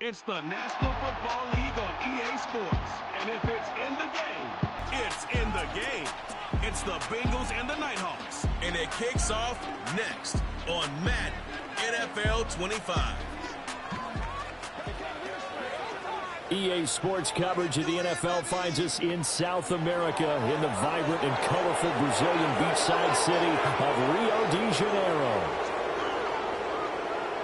It's the National Football League on EA Sports. And if it's in the game, it's in the game. It's the Bengals and the Nighthawks. And it kicks off next on Madden NFL 25. EA Sports coverage of the NFL finds us in South America in the vibrant and colorful Brazilian beachside city of Rio de Janeiro.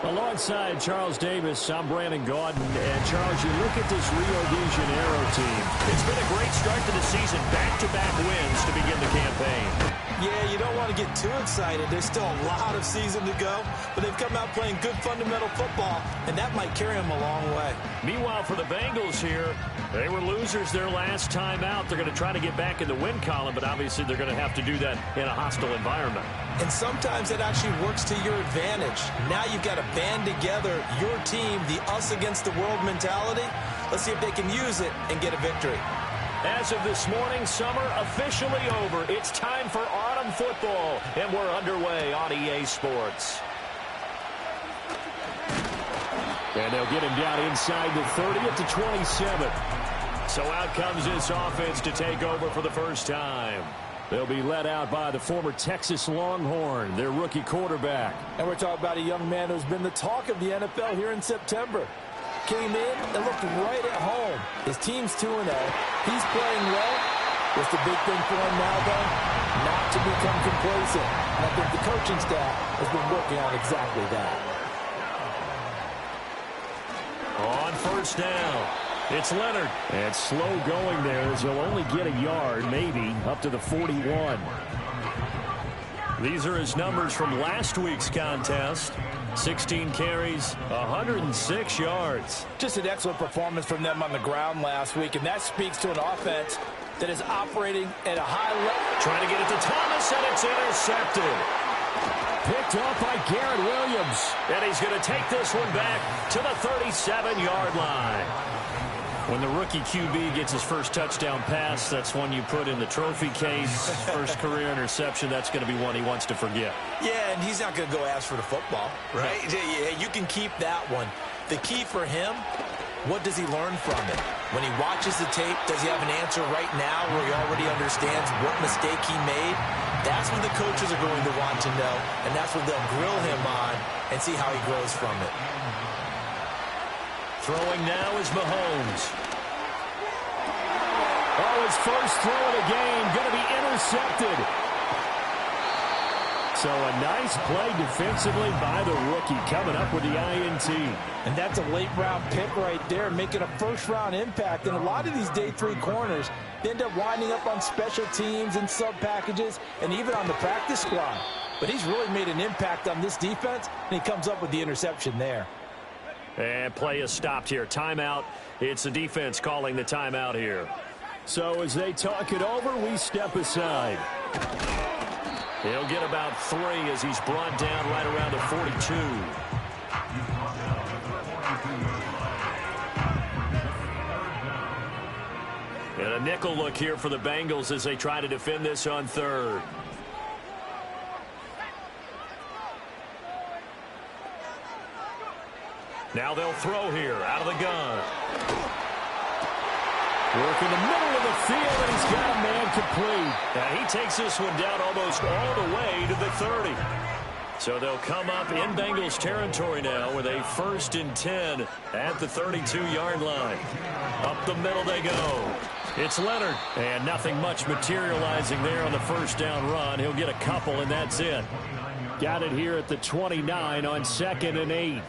Alongside Charles Davis, I'm Brandon Gaudin. And, Charles, you look at this Rio de Janeiro team. It's been a great start to the season. Back-to-back wins to begin the campaign. Yeah, you don't want to get too excited. There's still a lot of season to go. But they've come out playing good fundamental football, and that might carry them a long way. Meanwhile, for the Bengals here, they were losers their last time out. They're going to try to get back in the win column, but obviously they're going to have to do that in a hostile environment. And sometimes it actually works to your advantage. Now you've got to band together your team, the us against the world mentality. Let's see if they can use it and get a victory. As of this morning, summer officially over. It's time for autumn football, and we're underway on EA Sports. And they'll get him down inside the 30 at the 27. So out comes this offense to take over for the first time. They'll be led out by the former Texas Longhorn, their rookie quarterback. And we're talking about a young man who's been the talk of the NFL here in September. Came in and looked right at home. His team's 2-0. He's playing well. What's the big thing for him now, though? Not to become complacent. And I think the coaching staff has been working on exactly that. On first down, it's Leonard. And slow going there as he'll only get a yard, maybe, up to the 41. These are his numbers from last week's contest. 16 carries, 106 yards. Just an excellent performance from them on the ground last week, and that speaks to an offense that is operating at a high level. Trying to get it to Thomas, and it's intercepted. Picked off by Garrett Williams. And he's going to take this one back to the 37-yard line. When the rookie QB gets his first touchdown pass, that's one you put in the trophy case. First career interception, that's going to be one he wants to forget. Yeah, and he's not going to go ask for the football, right? Yeah, you can keep that one. The key for him, what does he learn from it? When he watches the tape, does he have an answer right now where he already understands what mistake he made? That's what the coaches are going to want to know, and that's what they'll grill him on and see how he grows from it. Throwing now is Mahomes. Oh, his first throw of the game going to be intercepted. So a nice play defensively by the rookie coming up with the INT. And that's a late-round pick right there, making a first-round impact. And a lot of these day 3 corners, they end up winding up on special teams and sub-packages and even on the practice squad. But he's really made an impact on this defense, and he comes up with the interception there. And play is stopped here. Timeout. It's the defense calling the timeout here. So as they talk it over, we step aside. He'll get about 3 as he's brought down right around the 42. And a nickel look here for the Bengals as they try to defend this on third. Now they'll throw here out of the gun. Work in the middle of the field, and he's got a man complete. Now he takes this one down almost all the way to the 30. So they'll come up in Bengals territory now with a 1st and 10 at the 32-yard line. Up the middle they go. It's Leonard. And nothing much materializing there on the first down run. He'll get a couple, and that's it. Got it here at the 29 on 2nd and 8.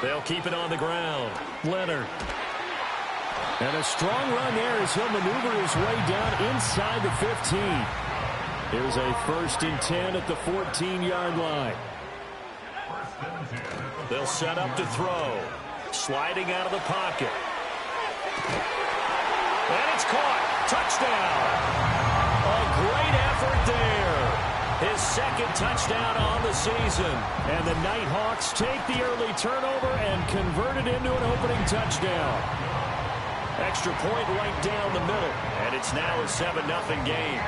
They'll keep it on the ground. Leonard. And a strong run there as he'll maneuver his way down inside the 15. Here's a 1st and 10 at the 14-yard line. They'll set up to throw. Sliding out of the pocket. And it's caught. Touchdown. A great effort there. His 2nd touchdown on the season. And the Nighthawks take the early turnover and convert it into an opening touchdown. Extra point right down the middle. And it's now a 7-0 game.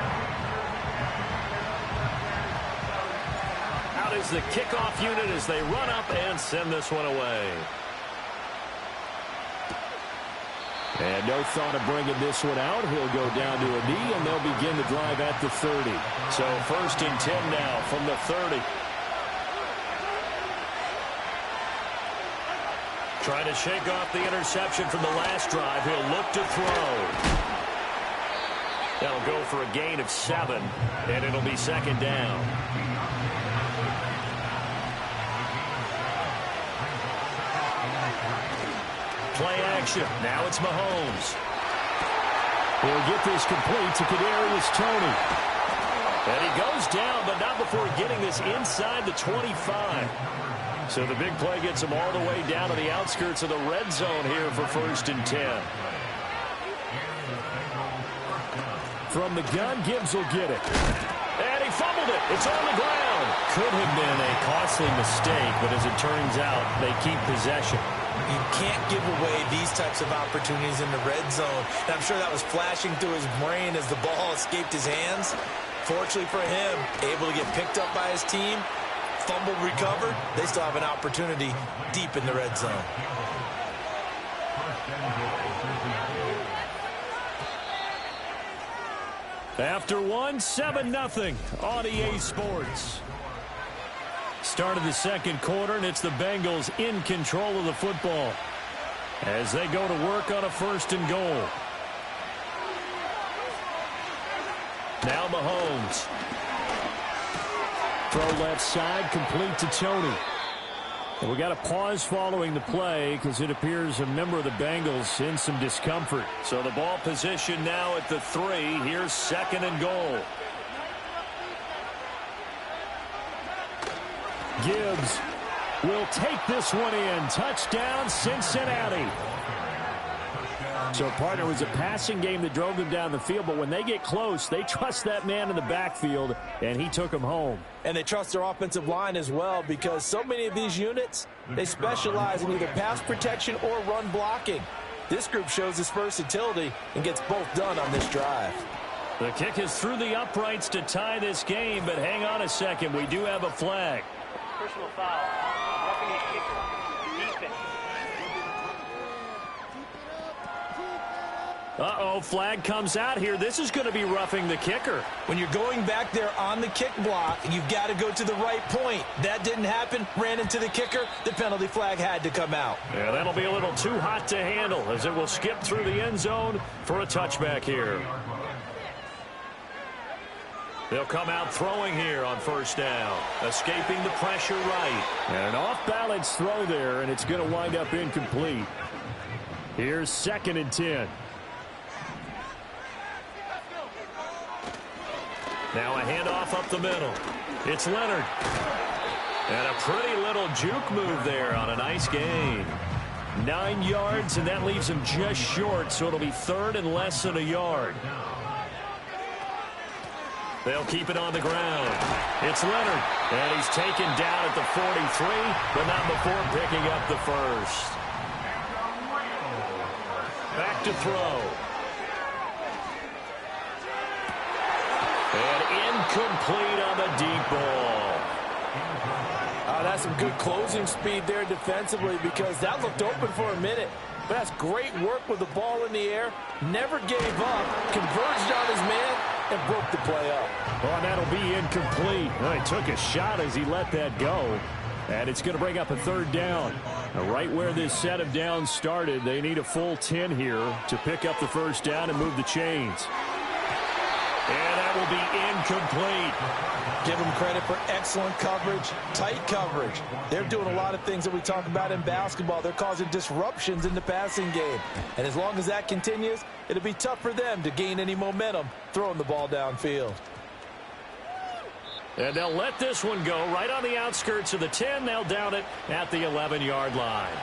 Out is the kickoff unit as they run up and send this one away. And no thought of bringing this one out. He'll go down to a knee, and they'll begin the drive at the 30. So 1st and 10 now from the 30. Trying to shake off the interception from the last drive. He'll look to throw. That'll go for a gain of 7, and it'll be 2nd down. Play action. Now it's Mahomes. He'll get this complete to Kadarius Toney. And he goes down, but not before getting this inside the 25. So the big play gets him all the way down to the outskirts of the red zone here for 1st and 10. From the gun, Gibbs will get it. And he fumbled it. It's on the ground. Could have been a costly mistake, but as it turns out, they keep possession. You can't give away these types of opportunities in the red zone. And I'm sure that was flashing through his brain as the ball escaped his hands. Fortunately for him, able to get picked up by his team, fumble recovered. They still have an opportunity deep in the red zone. After 7-0 on EA Sports. Start of the 2nd quarter, and it's the Bengals in control of the football as they go to work on a 1st and goal. Now Mahomes. Throw left side, complete to Toney. And we got a pause following the play because it appears a member of the Bengals in some discomfort. So the ball position now at the 3. Here's 2nd and goal. Gibbs will take this one in. Touchdown, Cincinnati. So, partner, it was a passing game that drove them down the field, but when they get close, they trust that man in the backfield, and he took them home. And they trust their offensive line as well, because so many of these units, they specialize in either pass protection or run blocking. This group shows its versatility and gets both done on this drive. The kick is through the uprights to tie this game, but hang on a second. We do have a flag. Personal foul. Roughing the kicker. Defense. Uh-oh, flag comes out here. This is going to be roughing the kicker. When you're going back there on the kick block, you've got to go to the right point. That didn't happen. Ran into the kicker. The penalty flag had to come out. Yeah, that'll be a little too hot to handle as it will skip through the end zone for a touchback here. They'll come out throwing here on 1st down. Escaping the pressure right. And an off-balance throw there, and it's going to wind up incomplete. Here's 2nd and 10. Now a handoff up the middle. It's Leonard. And a pretty little juke move there on a nice gain. 9 yards, and that leaves him just short, so it'll be 3rd and less than a yard. They'll keep it on the ground. It's Leonard, and he's taken down at the 43, but not before picking up the 1st. Back to throw. And incomplete on the deep ball. That's some good closing speed there defensively, because that looked open for a minute. But that's great work with the ball in the air. Never gave up. Converged on his man and broke the play up. Oh, and that'll be incomplete. Well, he took a shot as he let that go. And it's going to bring up a 3rd down. Now, right where this set of downs started, they need a full 10 here to pick up the 1st down and move the chains. And that will be incomplete. Give them credit for excellent coverage, tight coverage. They're doing a lot of things that we talk about in basketball. They're causing disruptions in the passing game. And as long as that continues, it'll be tough for them to gain any momentum throwing the ball downfield. And they'll let this one go right on the outskirts of the 10. They'll down it at the 11-yard line.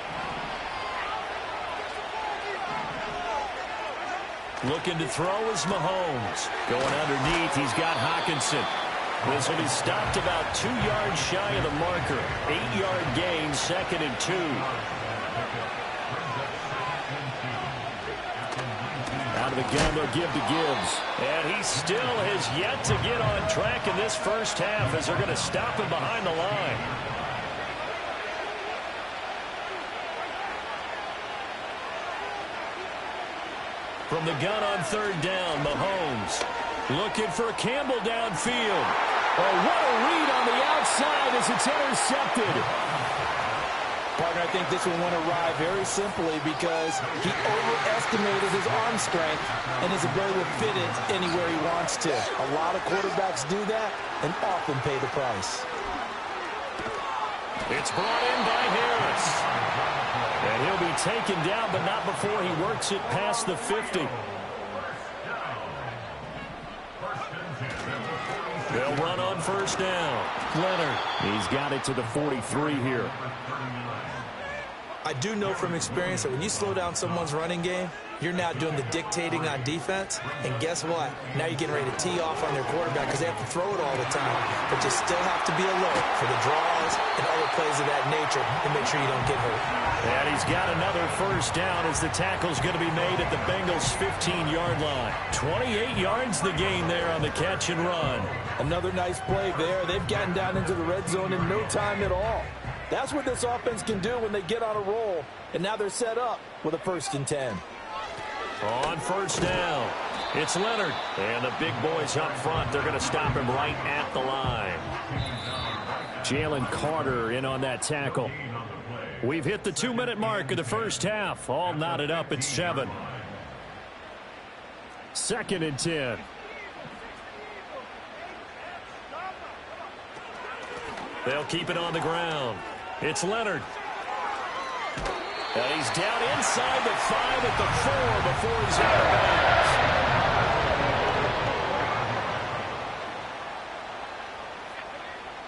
Looking to throw is Mahomes. Going underneath, he's got Hockenson. This will be stopped about 2 yards shy of the marker. 8-yard gain, 2nd and 2. Out of the gun, they'll give to Gibbs. And he still has yet to get on track in this 1st half as they're going to stop him behind the line. From the gun on third down, Mahomes looking for Campbell downfield. Oh, what a read on the outside as it's intercepted. Partner, I think this one went awry very simply because he overestimated his arm strength and his ability to fit it anywhere he wants to. A lot of quarterbacks do that and often pay the price. It's brought in by Harris. And he'll be taken down, but not before he works it past the 50. They'll run on first down. Leonard. He's got it to the 43 here. I do know from experience that when you slow down someone's running game, you're now doing the dictating on defense. And guess what? Now you're getting ready to tee off on their quarterback because they have to throw it all the time. But you still have to be alert for the draws and other plays of that nature to make sure you don't get hurt. And he's got another first down as the tackle's going to be made at the Bengals' 15-yard line. 28 yards the gain there on the catch and run. Another nice play there. They've gotten down into the red zone in no time at all. That's what this offense can do when they get on a roll. And now they're set up with a 1st and 10. On first down, it's Leonard. And the big boys up front, they're going to stop him right at the line. Jalen Carter in on that tackle. We've hit the 2-minute mark of the first half. All knotted up at 7. 2nd and 10. They'll keep it on the ground. It's Leonard. And he's down inside the 5 at the 4 before he's out of bounds.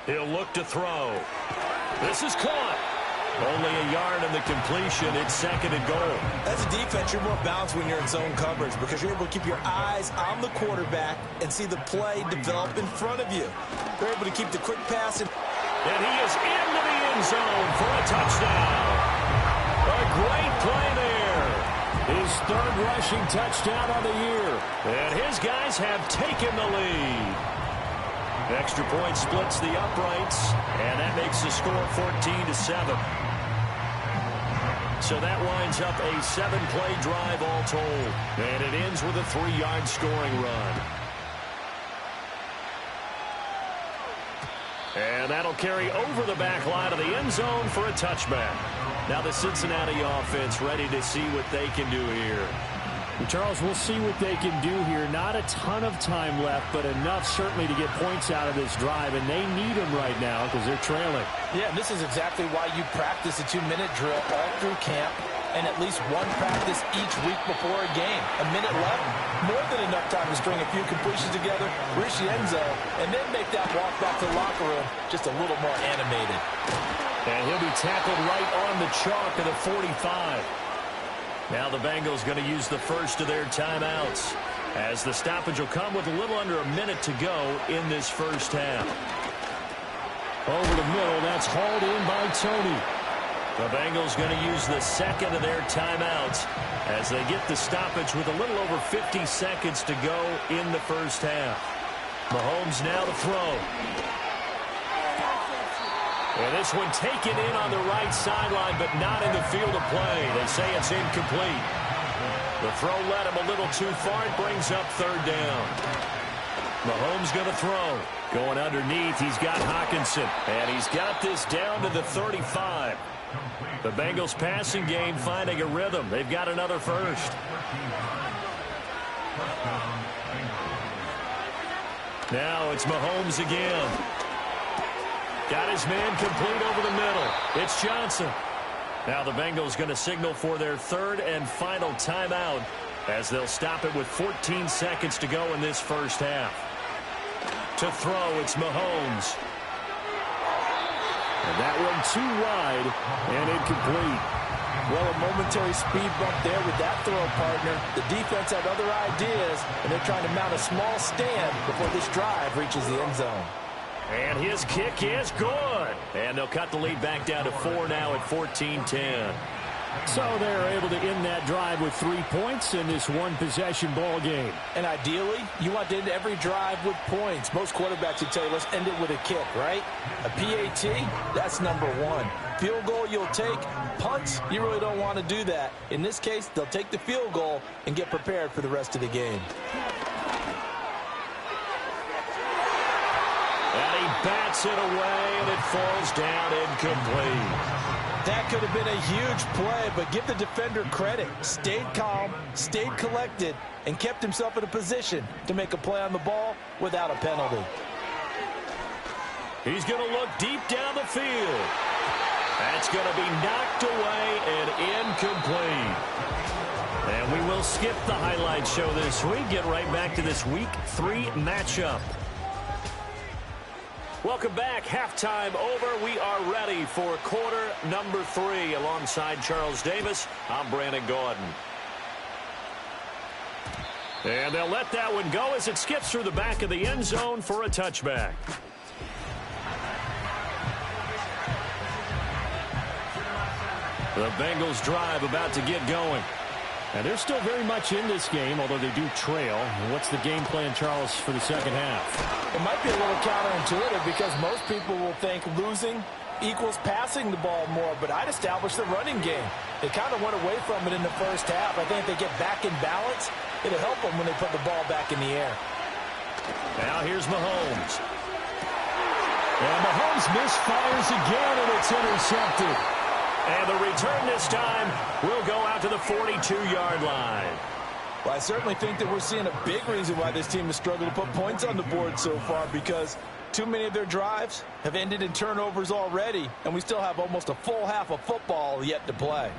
He'll look to throw. This is caught. Only a yard in the completion. It's 2nd and goal. As a defense, you're more balanced when you're in zone coverage because you're able to keep your eyes on the quarterback and see the play develop in front of you. They're able to keep the quick pass. And he is into the end zone for a touchdown. A great play there. His 3rd rushing touchdown on the year. And his guys have taken the lead. Extra point splits the uprights, and that makes the score 14-7. So that winds up a 7-play drive all told. And it ends with a 3-yard scoring run. And that'll carry over the back line of the end zone for a touchback. Now the Cincinnati offense ready to see what they can do here. Charles, we'll see what they can do here. Not a ton of time left, but enough certainly to get points out of this drive, and they need them right now because they're trailing. Yeah, and this is exactly why you practice a 2-minute drill all through camp and at least one practice each week before a game. A minute left, more than enough time to string a few completions together, reach the end zone, and then make that walk back to the locker room just a little more animated. And he'll be tackled right on the chalk of the 45. Now the Bengals going to use the first of their timeouts as the stoppage will come with a little under a minute to go in this first half. Over the middle, that's hauled in by Tony. The Bengals going to use the second of their timeouts as they get the stoppage with a little over 50 seconds to go in the first half. Mahomes now to throw. And this one taken in on the right sideline, but not in the field of play. They say it's incomplete. The throw led him a little too far. It brings up 3rd down. Mahomes going to throw. Going underneath, he's got Hockenson. And he's got this down to the 35. The Bengals passing game finding a rhythm. They've got another first. Now it's Mahomes again. Got his man complete over the middle. It's Johnson. Now the Bengals going to signal for their 3rd and final timeout as they'll stop it with 14 seconds to go in this first half. To throw, it's Mahomes. And that one too wide and incomplete. Well, a momentary speed bump there with that throw, partner. The defense had other ideas, and they're trying to mount a small stand before this drive reaches the end zone. And his kick is good. And they'll cut the lead back down to 4 now at 14-10. So they're able to end that drive with 3 points in this one-possession ball game. And ideally, you want to end every drive with points. Most quarterbacks would tell you, let's end it with a kick, right? A PAT, that's number one. Field goal you'll take. Punts, you really don't want to do that. In this case, they'll take the field goal and get prepared for the rest of the game. And he bats it away, and it falls down incomplete. That could have been a huge play, but give the defender credit. Stayed calm, stayed collected, and kept himself in a position to make a play on the ball without a penalty. He's going to look deep down the field. That's going to be knocked away and incomplete. And we will skip the highlight show this week. Get right back to this Week 3 matchup. Welcome back. Halftime over. We are ready for quarter number 3. Alongside Charles Davis, I'm Brandon Gaudin. And they'll let that one go as it skips through the back of the end zone for a touchback. The Bengals drive about to get going. And they're still very much in this game, although they do trail. What's the game plan, Charles, for the second half? It might be a little counterintuitive because most people will think losing equals passing the ball more, but I'd establish the running game. They kind of went away from it in the first half. I think if they get back in balance, it'll help them when they put the ball back in the air. Now here's Mahomes. And Mahomes misfires again, and it's intercepted. And the return this time will go out to the 42-yard line. Well, I certainly think that we're seeing a big reason why this team has struggled to put points on the board so far, because too many of their drives have ended in turnovers already, and we still have almost a full half of football yet to play.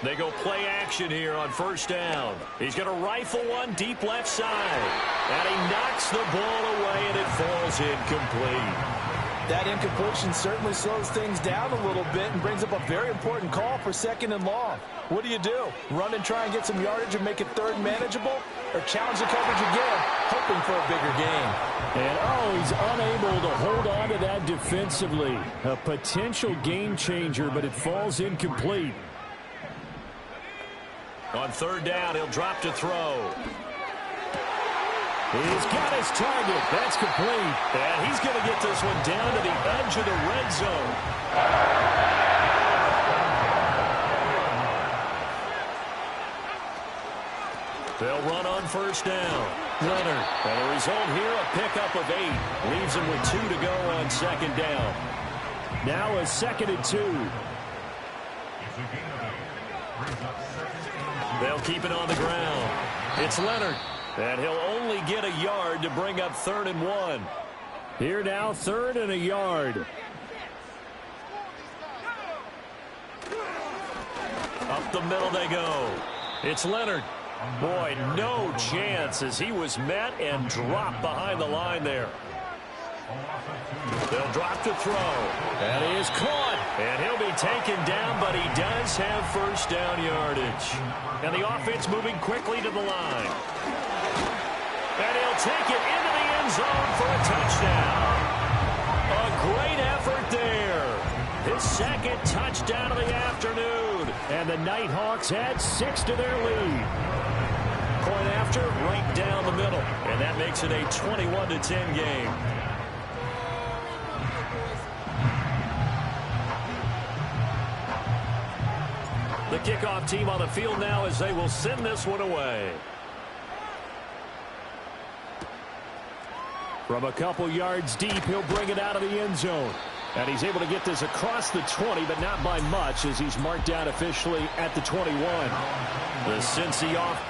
They go play action here on first down. He's going to rifle one deep left side. And he knocks the ball away, and it falls incomplete. That incompletion certainly slows things down a little bit and brings up a very important call for second and long. What do? Run and try and get some yardage and make it third and manageable? Or challenge the coverage again, hoping for a bigger gain? And, he's unable to hold on to that defensively. A potential game changer, but it falls incomplete. On third down, he'll drop to throw. He's got his target. That's complete. And he's going to get this one down to the edge of the red zone. They'll run on first down. Leonard. And the result here, a pickup of 8. Leaves him with 2 to go on second down. Now a 2nd and 2. They'll keep it on the ground. It's Leonard. And he'll only get a yard to bring up 3rd and 1. Here now, 3rd and a yard. Up the middle they go. It's Leonard. Boy, no chance as he was met and dropped behind the line there. They'll drop to throw. And he is caught. And he'll be taken down, but he does have first down yardage. And the offense moving quickly to the line. And he'll take it into the end zone for a touchdown. A great effort there. His 2nd touchdown of the afternoon. And the Nighthawks add 6 to their lead. Point after, right down the middle. And that makes it a 21-10 game. The kickoff team on the field now as they will send this one away. From a couple yards deep, he'll bring it out of the end zone. And he's able to get this across the 20, but not by much as he's marked down officially at the 21. The Cincy off.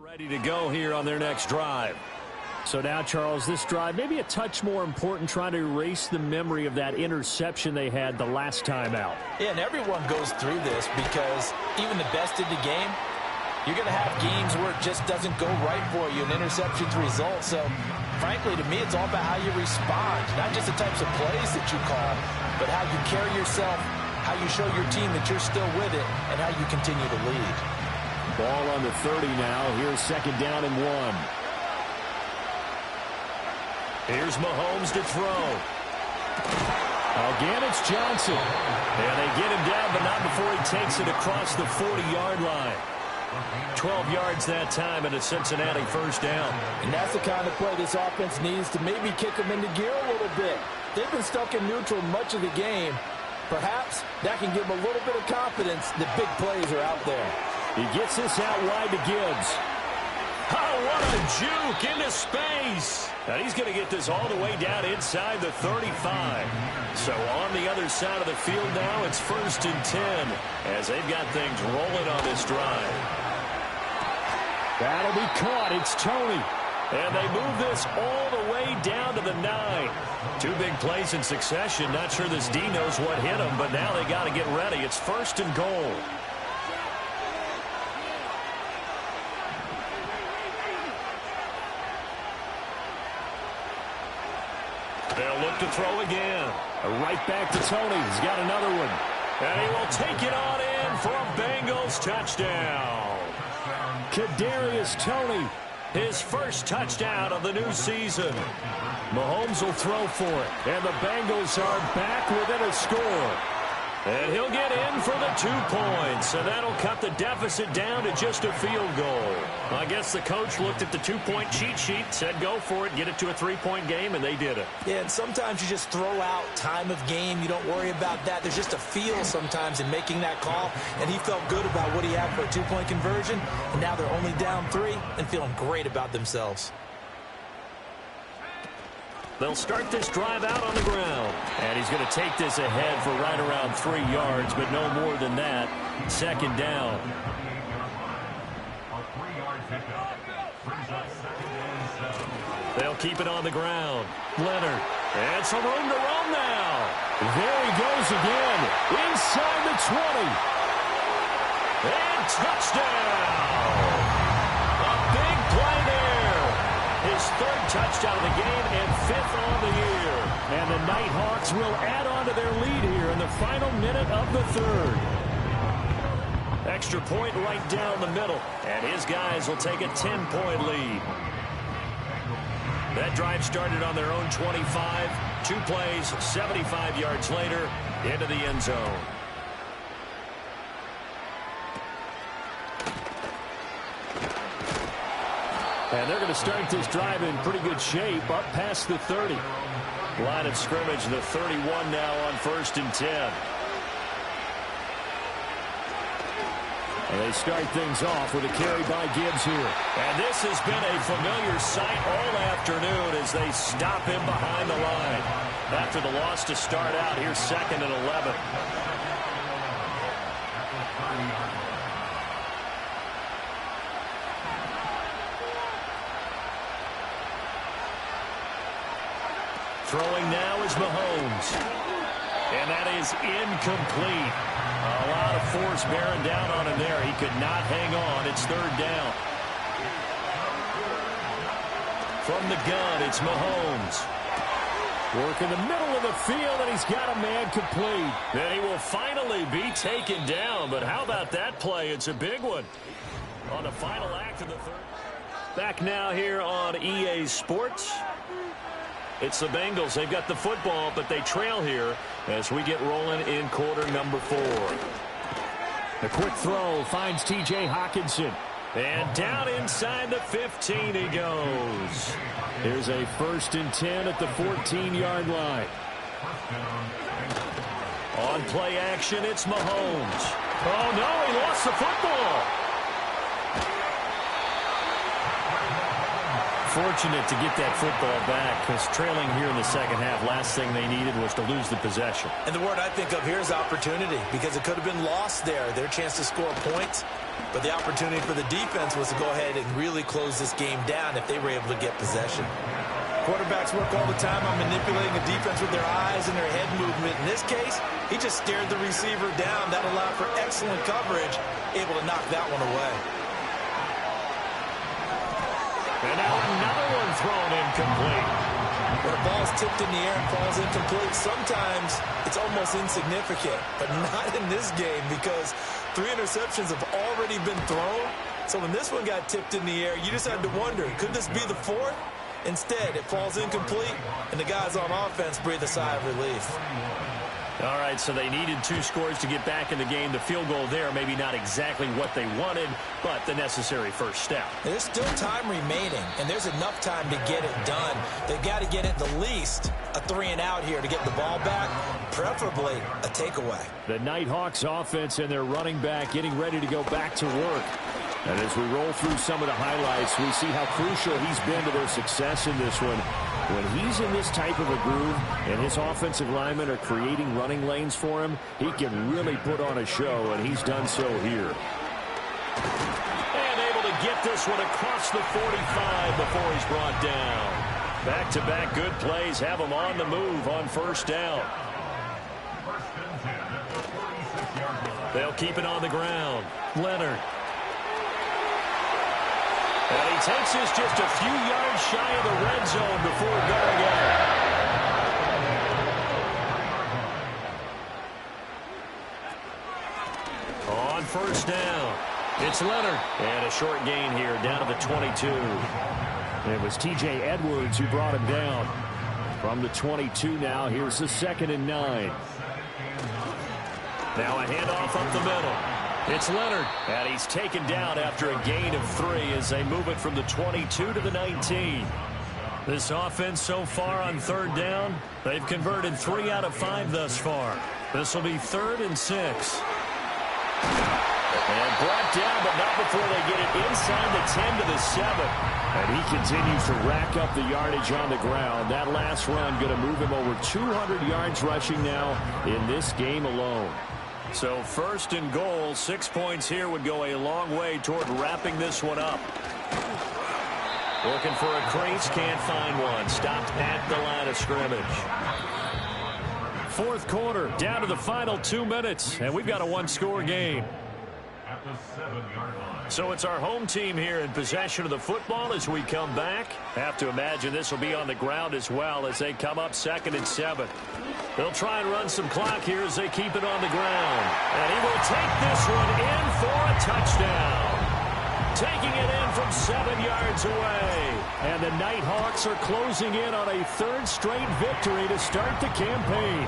Ready to go here on their next drive. So now, Charles, this drive maybe a touch more important, trying to erase the memory of that interception they had the last time out. Yeah, and everyone goes through this because even the best in the game, you're going to have games where it just doesn't go right for you, and interceptions result. So, frankly, to me, it's all about how you respond, not just the types of plays that you call, but how you carry yourself, how you show your team that you're still with it, and how you continue to lead. Ball on the 30 now. Here's 2nd down and 1. Here's Mahomes to throw. Again, it's Johnson. And they get him down, but not before he takes it across the 40-yard line. 12 yards that time and a Cincinnati 1st down. And that's the kind of play this offense needs to maybe kick them into gear a little bit. They've been stuck in neutral much of the game. Perhaps that can give them a little bit of confidence that big plays are out there. He gets this out wide to Gibbs. Oh, what a juke into space. And he's going to get this all the way down inside the 35. So on the other side of the field now, it's 1st and 10 as they've got things rolling on this drive. That'll be caught. It's Tony. And they move this all the way down to the 9. 2 big plays in succession. Not sure this D knows what hit him, but now they got to get ready. It's 1st and goal. They'll look to throw again. Right back to Tony. He's got another one. And he will take it on in for a Bengals touchdown. Kadarius Toney. His first touchdown of the new season. Mahomes will throw for it. And the Bengals are back within a score. And he'll get in for the 2 points. And that'll cut the deficit down to just a field goal. I guess the coach looked at the 2-point cheat sheet, said go for it, get it to a 3-point game, and they did it. Yeah, and sometimes you just throw out time of game. You don't worry about that. There's just a feel sometimes in making that call. And he felt good about what he had for a 2-point conversion. And now they're only down 3 and feeling great about themselves. They'll start this drive out on the ground. And he's going to take this ahead for right around 3 yards, but no more than that. 2nd down. They'll keep it on the ground. Leonard. And some room to roam now. There he goes again. Inside the 20. And touchdown. A big play there. His 3rd touchdown of the game and 5th on the year. And the Nighthawks will add on to their lead here in the final minute of the 3rd. Extra point right down the middle. And his guys will take a 10-point lead. That drive started on their own 25. 2 plays, 75 yards later, into the end zone. And they're going to start this drive in pretty good shape, up past the 30. Line of scrimmage, the 31 now on 1st and 10. And they start things off with a carry by Gibbs here. And this has been a familiar sight all afternoon as they stop him behind the line. After the loss to start out, here's 2nd and 11. Throwing now is Mahomes. And that is incomplete. A lot of force bearing down on him there. He could not hang on. It's 3rd down. From the gun, it's Mahomes. Work in the middle of the field, and he's got a man complete. And he will finally be taken down. But how about that play? It's a big one. On the final act of the 3rd. Back now here on EA Sports. It's the Bengals. They've got the football, but they trail here as we get rolling in quarter number 4. The quick throw finds T.J. Hockenson. And down inside the 15 he goes. Here's a 1st and 10 at the 14-yard line. On play action, it's Mahomes. Oh, no, he lost the football. Fortunate to get that football back because trailing here in the second half, last thing they needed was to lose the possession. And the word I think of here is opportunity because it could have been lost there. Their chance to score points. But the opportunity for the defense was to go ahead and really close this game down if they were able to get possession. Quarterbacks work all the time on manipulating the defense with their eyes and their head movement. In this case, he just stared the receiver down. That allowed for excellent coverage, able to knock that one away. And now another one thrown incomplete. When a ball's tipped in the air and falls incomplete, sometimes it's almost insignificant, but not in this game because 3 interceptions have already been thrown. So when this one got tipped in the air, you just had to wonder, could this be the 4th? Instead, it falls incomplete, and the guys on offense breathe a sigh of relief. All right, so they needed 2 scores to get back in the game. The field goal there, maybe not exactly what they wanted, but the necessary first step. There's still time remaining, and there's enough time to get it done. They've got to get at the least a 3-and-out here to get the ball back, preferably a takeaway. The Nighthawks offense and their running back getting ready to go back to work. And as we roll through some of the highlights, we see how crucial he's been to their success in this one. When he's in this type of a groove and his offensive linemen are creating running lanes for him, he can really put on a show, and he's done so here. And able to get this one across the 45 before he's brought down. Back-to-back good plays have him on the move on first down. They'll keep it on the ground. Leonard. And he takes this just a few yards shy of the red zone before going out. On first down, it's Leonard. And a short gain here down to the 22. It was T.J. Edwards who brought him down. From the 22 now, here's the 2nd and 9. Now a handoff up the middle. It's Leonard, and he's taken down after a gain of 3 as they move it from the 22 to the 19. This offense so far on 3rd down, they've converted 3 out of 5 thus far. This will be 3rd and 6. And brought down, but not before they get it inside the 10 to the 7. And he continues to rack up the yardage on the ground. That last run going to move him over 200 yards rushing now in this game alone. So 1st and goal, 6 points here would go a long way toward wrapping this one up. Looking for a crease, can't find one. Stopped at the line of scrimmage. 4th quarter, down to the final 2 minutes, and we've got a 1-score game. So it's our home team here in possession of the football as we come back. Have to imagine this will be on the ground as well as they come up 2nd and 7. They'll try and run some clock here as they keep it on the ground. And he will take this one in for a touchdown. Taking it in from 7 yards away. And the Nighthawks are closing in on a 3rd straight victory to start the campaign.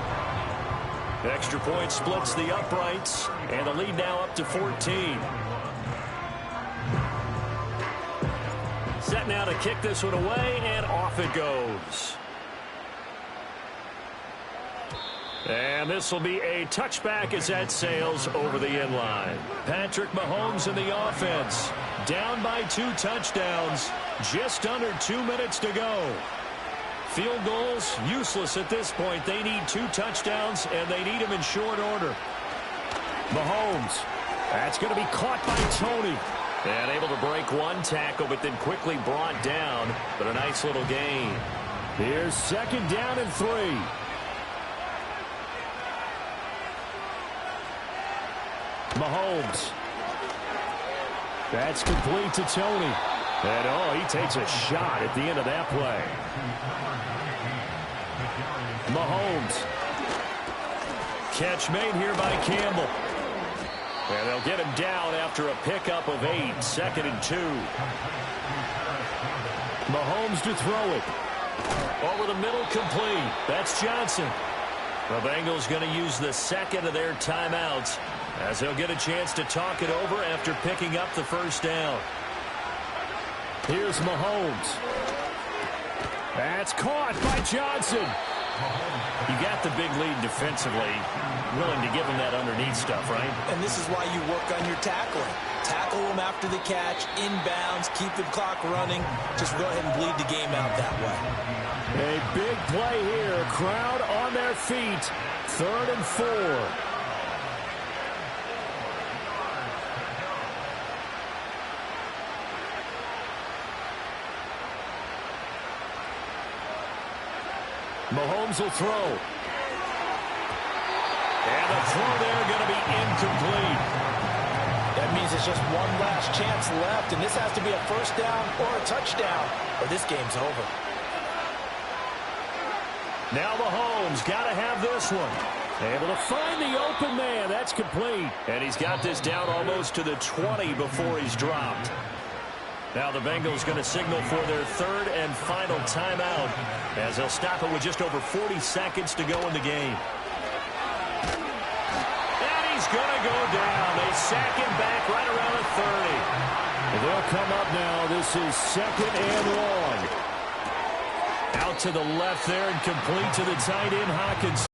Extra point splits the uprights, and the lead now up to 14. Set now to kick this one away, and off it goes. And this will be a touchback as that sails over the end line. Patrick Mahomes in the offense. Down by 2 touchdowns. Just under 2 minutes to go. Field goals, useless at this point. They need 2 touchdowns, and they need them in short order. Mahomes. That's going to be caught by Tony. And able to break 1 tackle, but then quickly brought down. But a nice little gain. Here's 2nd down and 3. Mahomes. That's complete to Tony. And, oh, he takes a shot at the end of that play. Mahomes. Catch made here by Campbell. And they'll get him down after a pickup of 8. 2nd and 2. Mahomes to throw it. Over the middle, complete. That's Johnson. The Bengals going to use the 2nd of their timeouts as they'll get a chance to talk it over after picking up the 1st down. Here's Mahomes. That's caught by Johnson. You got the big lead defensively. Willing to give him that underneath stuff, right? And this is why you work on your tackling. Tackle them after the catch, inbounds, keep the clock running. Just go ahead and bleed the game out that way. A big play here. Crowd on their feet. 3rd and 4. Mahomes will throw. And the throw there going to be incomplete. That means it's just one last chance left, and this has to be a first down or a touchdown, or this game's over. Now Mahomes got to have this one. Able to find the open man. That's complete. And he's got this down almost to the 20 before he's dropped. Now the Bengals going to signal for their third and final timeout as they'll stop it with just over 40 seconds to go in the game. And he's going to go down. They sack him back right around the 30. They'll come up now. This is 2nd and long. Out to the left there and complete to the tight end, Hawkins.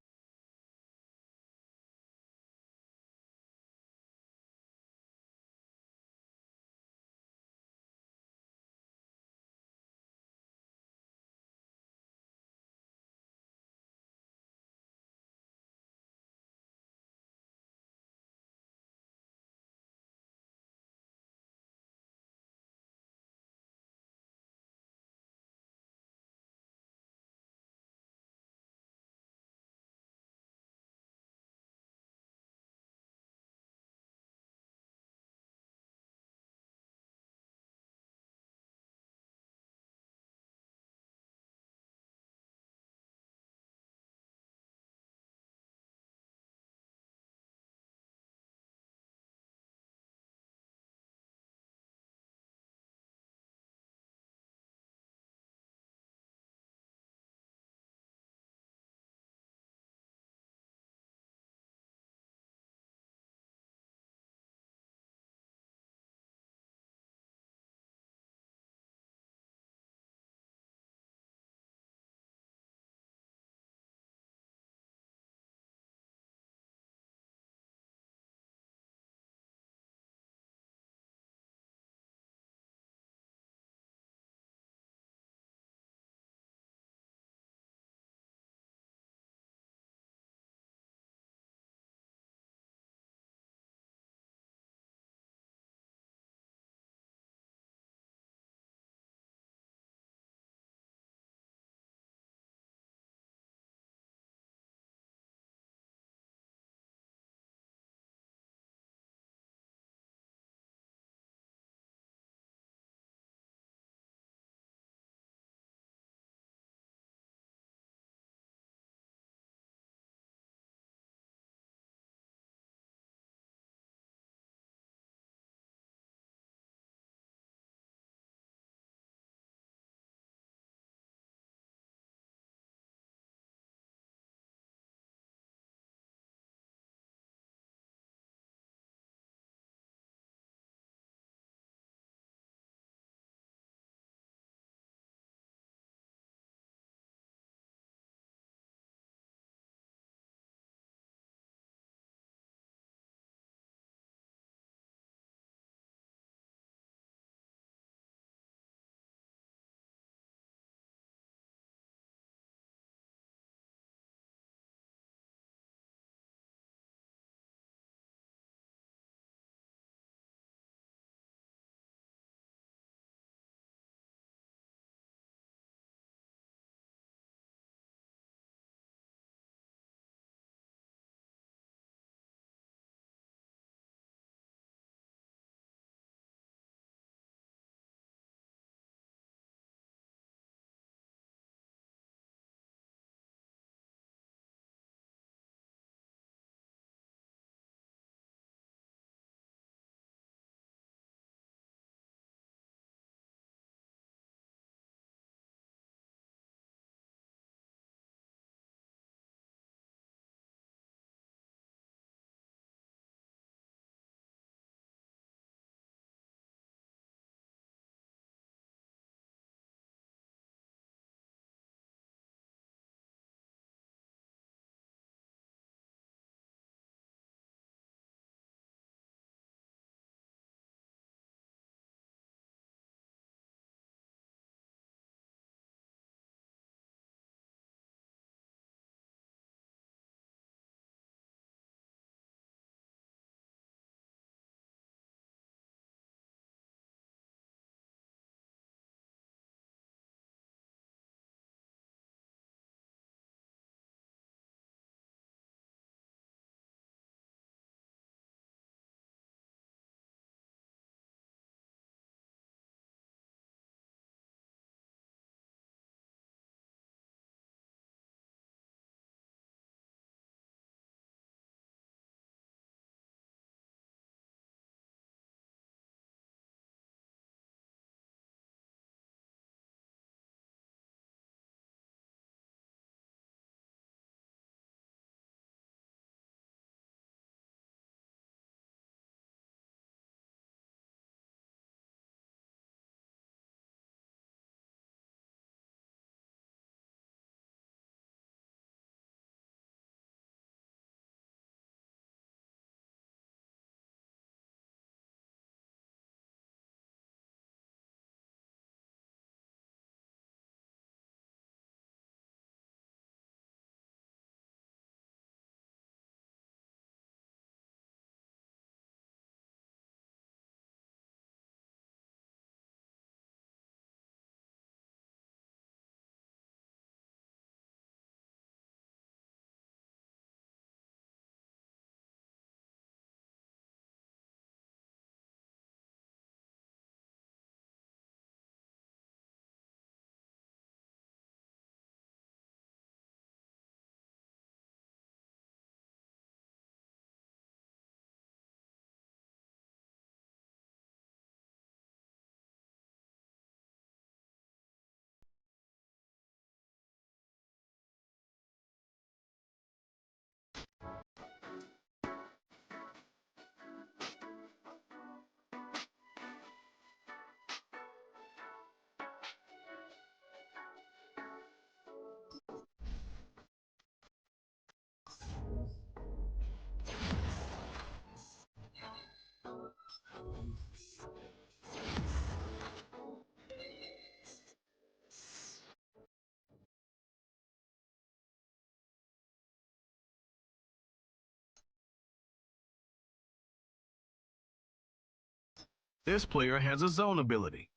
This player has a zone ability.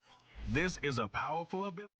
This is a powerful ability.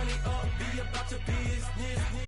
money up, be about your business.